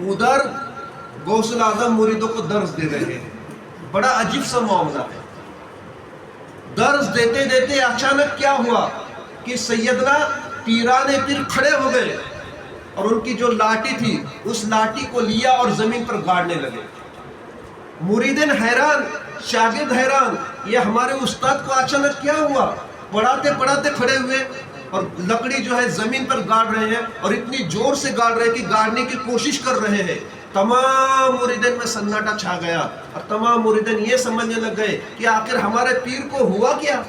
ادھر غوث اعظم مریدوں کو درس دے رہے ہیں. بڑا عجیب سا معاملہ ہے. درس دیتے دیتے اچانک کیا ہوا کہ سیدنا پیران پیر کھڑے ہو گئے اور ان کی جو لاٹھی تھی اس لاٹھی کو لیا اور زمین پر گاڑنے لگے. مریدین حیران، شاگرد حیران، یہ ہمارے استاد کو اچانک کیا ہوا؟ پڑھاتے پڑھاتے کھڑے ہوئے اور لکڑی جو ہے زمین پر گاڑ رہے ہیں اور اتنی زور سے گاڑ رہے ہیں کہ گاڑنے کی کوشش کر رہے ہیں. تمام مریدین میں سناٹا چھا گیا اور تمام مریدین یہ سمجھنے لگ گئے کہ آخر ہمارے پیر کو ہوا کیا.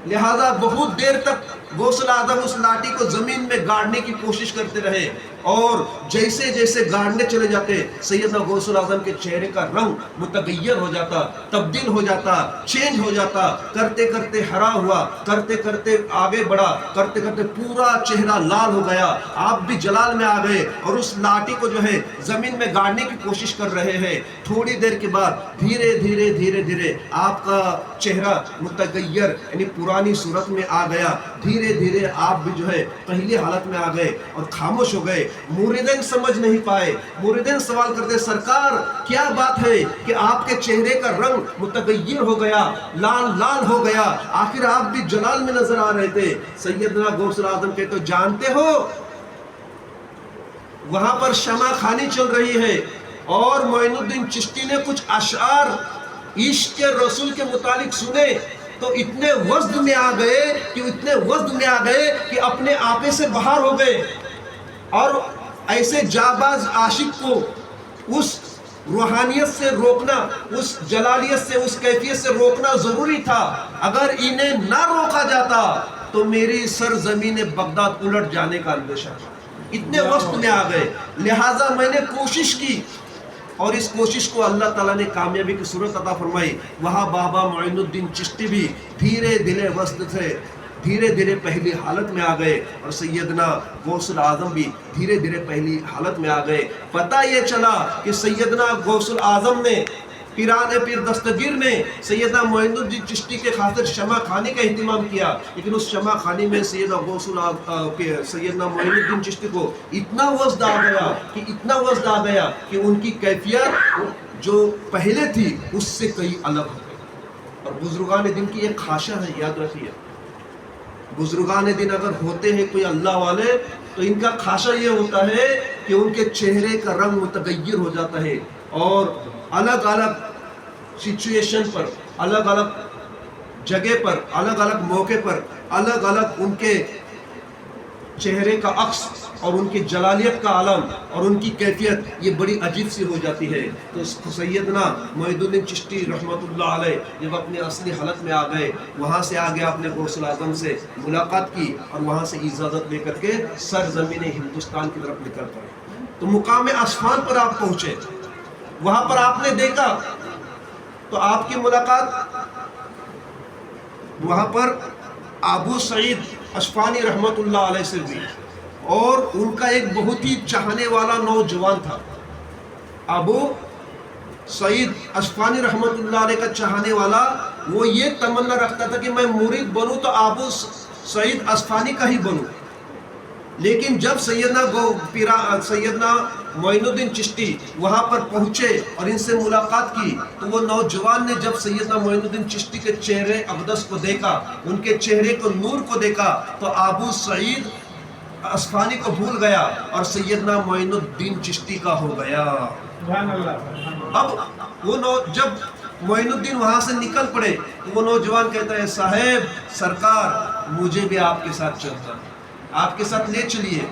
لہذا بہت دیر تک غوث اعظم اس لاٹھی کو زمین میں گاڑنے کی کوشش کرتے رہے اور جیسے جیسے گاڑنے چلے جاتے سیدنا غوث اعظم کے چہرے کا رنگ متغیر ہو جاتا، تبدیل ہو جاتا، چینج ہو جاتا. کرتے کرتے ہرا ہوا، کرتے کرتے آگے بڑھا، کرتے کرتے پورا چہرہ لال ہو گیا. آپ بھی جلال میں آ گئے اور اس لاٹھی کو جو ہے زمین میں گاڑنے کی کوشش کر رہے ہیں. تھوڑی دیر کے بعد دھیرے دھیرے دھیرے دھیرے آپ کا چہرہ متغیر یعنی پرانی صورت میں آ گیا. دھیرے دھیرے آپ بھی جو ہے پہلی حالت میں آ گئے اور خاموش ہو گئے. مریدین سمجھ نہیں پائے. مریدین سوال کرتے سرکار کیا بات ہے کہ آپ کے چہرے کا رنگ متغیر ہو گیا، لال لال ہو گیا، آخر آپ بھی جلال میں نظر آ رہے تھے. سیدنا غوث اعظم کہتے تو جانتے ہو وہاں پر شمع خانی چل رہی ہے اور معین الدین چشتی نے کچھ اشعار عشق کے رسول کے متعلق سنے تو اتنے وزد میں آ گئے کہ اپنے آپے سے باہر ہو گئے. اور ایسے جاباز عاشق کو اس روحانیت سے روکنا، اس جلالیت سے، اس کیفیت سے روکنا ضروری تھا. اگر انہیں نہ روکا جاتا تو میری سرزمین بغداد الٹ جانے کا اندیشہ تھا. اتنے وقت میں آ گئے. لہٰذا میں نے کوشش کی اور اس کوشش کو اللہ تعالیٰ نے کامیابی کی صورت عطا فرمائی. وہاں بابا معین الدین چشتی بھی دھیرے دھیرے وسط سے دھیرے دھیرے پہلی حالت میں آ گئے اور سیدنا غوث اعظم بھی دھیرے دھیرے پہلی حالت میں آ گئے. پتہ یہ چلا کہ سیدنا غوث اعظم نے، پیران پیر دستگیر نے سیدنا معین الدین چشتی کے خاطر شمع خانی کا اہتمام کیا، لیکن اس شمع خانی میں سیدنا معین الدین چشتی کو اتنا وزد آ گیا کہ ان کی کیفیت جو پہلے تھی اس سے کئی الگ ہو گئی. اور بزرگان دین کی ایک خاصہ ہے، یاد رکھیے، بزرگان دین اگر ہوتے ہیں کوئی اللہ والے تو ان کا خاصہ یہ ہوتا ہے کہ ان کے چہرے کا رنگ متغیر ہو جاتا ہے اور الگ الگ سچویشن پر، الگ الگ جگہ پر، الگ الگ موقع پر الگ الگ ان کے چہرے کا عکس اور ان کی جلالیت کا عالم اور ان کی کیفیت یہ بڑی عجیب سی ہو جاتی ہے. تو سیدنا معین الدین چشتی رحمۃ اللہ علیہ جب اپنی اصلی حالت میں آ گئے، وہاں سے آگے آپ نے غوث اعظم سے ملاقات کی اور وہاں سے اجازت لے کر کے سرزمین ہندوستان کی طرف نکل پڑے. تو مقام اصفہان پر آپ پہنچے، وہاں پر آپ نے دیکھا تو آپ کی ملاقات وہاں پر ابو سعید اصفہانی رحمۃ اللہ علیہ سے بھی، اور ان کا ایک بہت ہی چاہنے والا نوجوان تھا. ابو سعید اصفہانی رحمۃ اللہ علیہ کا چاہنے والا وہ یہ تمنا رکھتا تھا کہ میں مرید بنوں تو ابو سعید اصفہانی کا ہی بنوں. لیکن جب سیدنا معین الدین چشتی وہاں پر پہنچے اور ان سے ملاقات کی تو وہ نوجوان نے جب سیدنا معین الدین چشتی کے چہرے اقدس کو دیکھا، ان کے چہرے کو نور کو دیکھا تو ابو سعید اصفہانی کو بھول گیا اور سیدنا معین الدین چشتی کا ہو گیا. اب جب معین الدین وہاں سے نکل پڑے تو وہ نوجوان کہتا ہے صاحب سرکار مجھے بھی آپ کے ساتھ چلتا، آپ کے ساتھ لے چلیے.